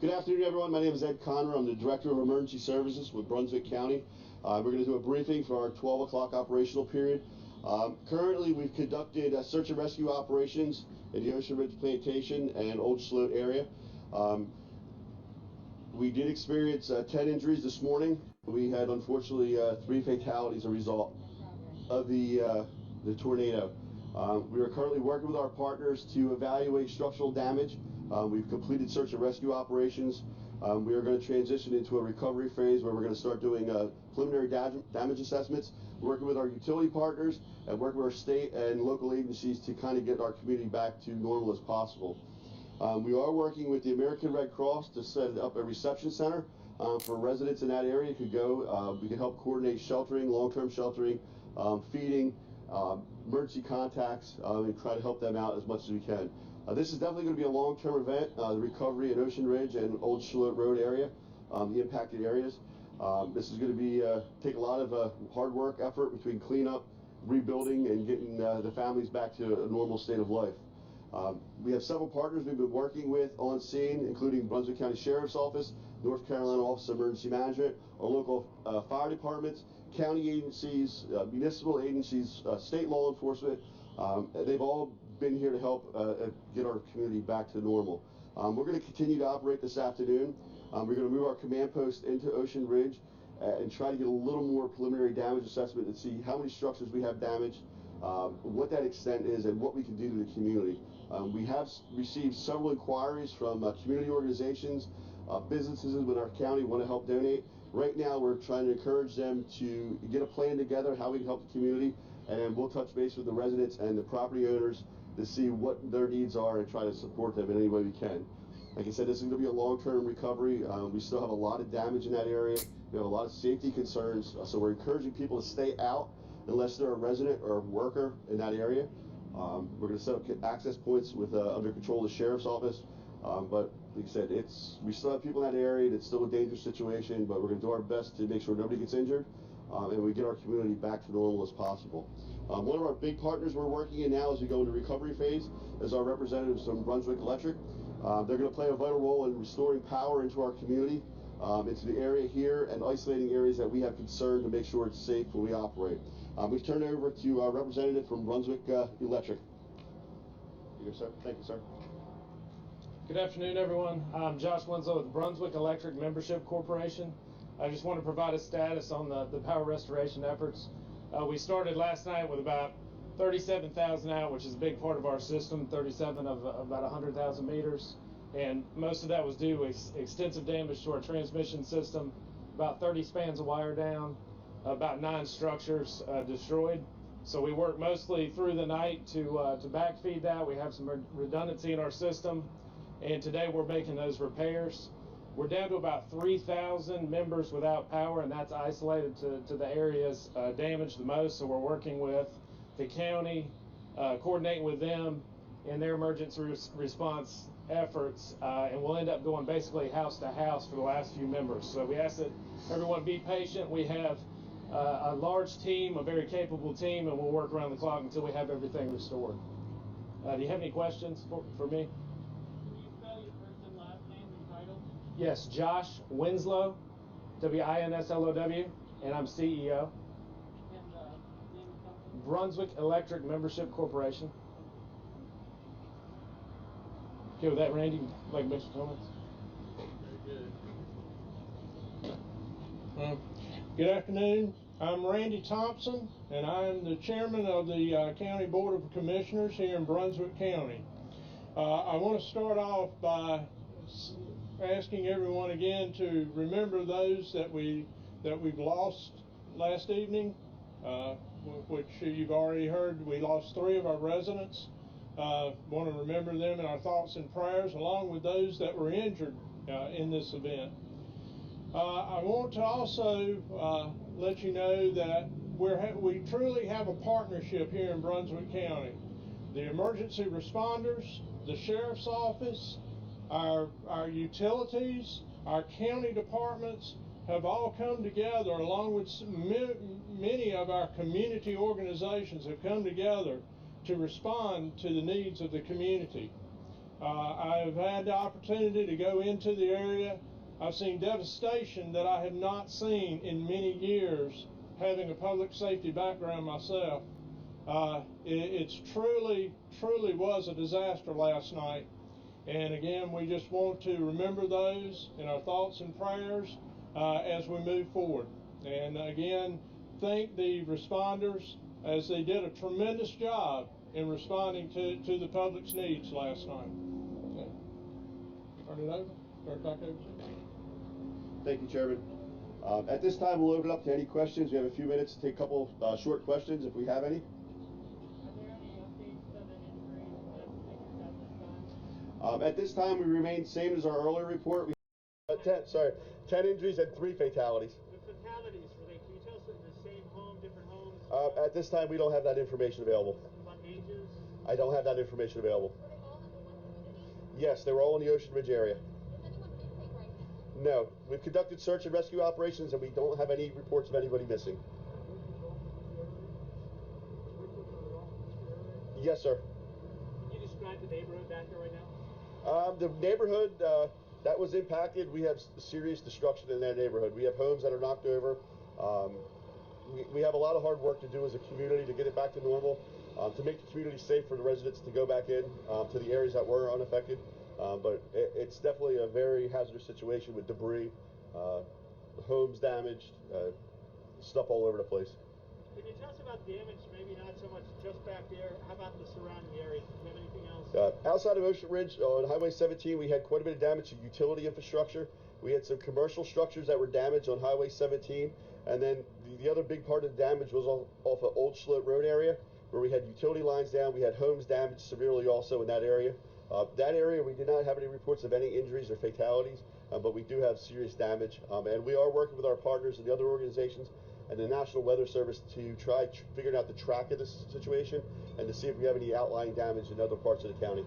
Good afternoon, everyone. My name is Ed Conrow. I'm the Director of Emergency Services with Brunswick County. We're going to do a briefing for our 12 o'clock operational period. Currently, we've conducted search and rescue operations in the Ocean Ridge Plantation and Old Shallotte area. We did experience 10 injuries this morning. We had, unfortunately, 3 fatalities as a result of the tornado. We are currently working with our partners to evaluate structural damage. We've completed search and rescue operations. We are going to transition into a recovery phase where we're going to start doing preliminary damage assessments, working with our utility partners and working with our state and local agencies to kind of get our community back to normal as possible. We are working with the American Red Cross to set up a reception center for residents in that area. Could go. We can help coordinate sheltering, long-term sheltering, feeding, emergency contacts, and try to help them out as much as we can. This is definitely going to be a long-term event, the recovery in Ocean Ridge and Old Shallotte Road area, the impacted areas. This is going to be take a lot of hard work, effort between cleanup, rebuilding, and getting the families back to a normal state of life. We have several partners we've been working with on scene, including Brunswick County Sheriff's Office, North Carolina Office of Emergency Management, our local fire departments, county agencies, municipal agencies, state law enforcement. They've all been here to help get our community back to normal. We're going to continue to operate this afternoon. We're going to move our command post into Ocean Ridge and try to get a little more preliminary damage assessment and see how many structures we have damaged, what that extent is, and what we can do to the community. We have received several inquiries from community organizations, businesses in our county want to help donate. Right now, we're trying to encourage them to get a plan together, how we can help the community, and then we'll touch base with the residents and the property owners to see what their needs are and try to support them in any way we can. Like I said, this is going to be a long-term recovery. We still have a lot of damage in that area. We have a lot of safety concerns, so we're encouraging people to stay out unless they're a resident or a worker in that area. We're going to set up access points with under control of the Sheriff's Office. But like I said, we still have people in that area, and it's still a dangerous situation, but we're going to do our best to make sure nobody gets injured and we get our community back to normal as possible. One of our big partners we're working in now as we go into recovery phase is our representatives from Brunswick Electric. They're going to play a vital role in restoring power into our community, into the area here, and isolating areas that we have concern to make sure it's safe when we operate. We've turned it over to our representative from Brunswick Electric. Here, sir. Thank you, sir. Good afternoon, everyone. I'm Josh Winslow with the Brunswick Electric Membership Corporation. I just want to provide a status on the power restoration efforts. We started last night with about 37,000 out, which is a big part of our system, 37 of about 100,000 meters. And most of that was due to extensive damage to our transmission system, about 30 spans of wire down, about 9 structures destroyed. So we worked mostly through the night to backfeed that. We have some redundancy in our system, and today we're making those repairs. We're down to about 3,000 members without power, and that's isolated to the areas damaged the most. So we're working with the county, coordinating with them in their emergency response efforts, and we'll end up going basically house to house for the last few members. So we ask that everyone be patient. We have a large team, a very capable team, and we'll work around the clock until we have everything restored. Do you have any questions for me? Yes, Josh Winslow, W-I-N-S-L-O-W, and I'm CEO. And name of the company? Brunswick Electric Membership Corporation. Okay with that, Randy? Would you like to make some comments? Very good. Good afternoon. I'm Randy Thompson, and I'm the chairman of the County Board of Commissioners here in Brunswick County. I want to start off by asking everyone again to remember those that we've lost last evening, which you've already heard. We lost 3 of our residents. Want to remember them in our thoughts and prayers, along with those that were injured in this event. I want to also let you know that we truly have a partnership here in Brunswick County. The emergency responders, the Sheriff's Office, our utilities, our county departments have all come together, along with many of our community organizations have come together to respond to the needs of the community. I've had the opportunity to go into the area. I've seen devastation that I have not seen in many years, having a public safety background myself. It's truly was a disaster last night. And again, we just want to remember those in our thoughts and prayers as we move forward. And again, thank the responders as they did a tremendous job in responding to the public's needs last night. Okay. Turn it over. Turn it back over to you. Thank you, Chairman. At this time, we'll open it up to any questions. We have a few minutes to take a couple short questions if we have any. At this time, we remain same as our earlier report. We 10 injuries and 3 fatalities. The fatalities, can you tell us in the same home, different homes? At this time, we don't have that information available. What ages? I don't have that information available. Were they all in the one community? Yes, they were all in the Ocean Ridge area. Is anyone missing right now? No, we've conducted search and rescue operations, and we don't have any reports of anybody missing. Yes, sir. Can you describe the neighborhood back there right now? The neighborhood that was impacted, we have serious destruction in that neighborhood. We have homes that are knocked over. We have a lot of hard work to do as a community to get it back to normal, to make the community safe for the residents to go back in to the areas that were unaffected. But it's definitely a very hazardous situation with debris, homes damaged, stuff all over the place. Can you tell us about damage, maybe not so much just back there, how about the surrounding areas? Do you have anything else? Outside of Ocean Ridge, on Highway 17, we had quite a bit of damage to utility infrastructure. We had some commercial structures that were damaged on Highway 17, and then the other big part of the damage was off of Old Shallotte Road area, where we had utility lines down. We had homes damaged severely also in that area. That area, we did not have any reports of any injuries or fatalities, but we do have serious damage. And we are working with our partners and the other organizations and the National Weather Service to try figuring out the track of this situation and to see if we have any outlying damage in other parts of the county.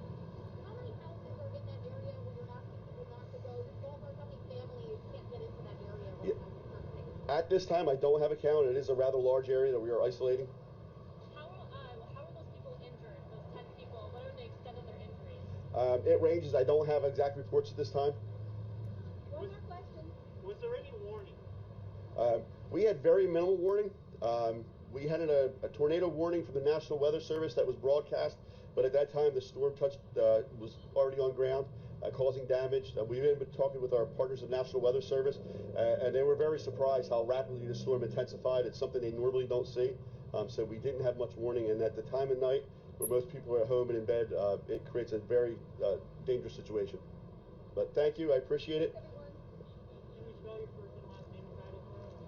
How many houses are in that area where you're asking people not to go? Just ballpark how many families can't get into that area right now for certain things? At this time, I don't have a count. It is a rather large area that we are isolating. How are those people injured, those 10 people? What are the extent of their injuries? It ranges. I don't have exact reports at this time. One more question. Was there any warning? We had very minimal warning. We had a tornado warning from the National Weather Service that was broadcast, but at that time the storm was already on ground, causing damage. We've been talking with our partners at National Weather Service, and they were very surprised how rapidly the storm intensified. It's something they normally don't see, so we didn't have much warning. And at the time of night, where most people are at home and in bed, it creates a very dangerous situation. But thank you, I appreciate it. Can you spell your first and last name and title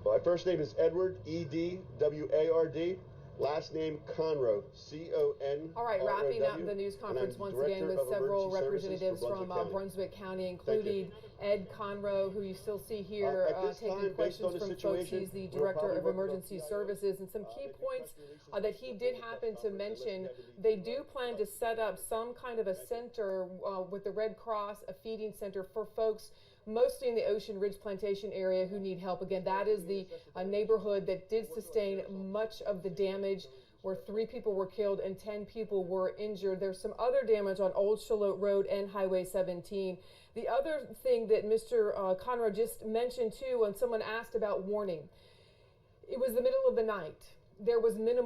for us? My first name is Edward, E-D-W-A-R-D. Last name Conrow, C-O-N. All right, wrapping up the news conference once again with several representatives from Brunswick County, including Ed Conrow, who you still see here taking questions from folks. He's the Director of Emergency Services, and some key points that he did happen to mention. They do plan to set up some kind of a center with the Red Cross, a feeding center for folks mostly in the Ocean Ridge Plantation area who need help. Again, that is the neighborhood that did sustain much of the damage, where 3 people were killed and 10 people were injured. There's some other damage on Old Shallotte Road and Highway 17. The other thing that Mr. Conrow just mentioned too, when someone asked about warning, it was the middle of the night. There was minimal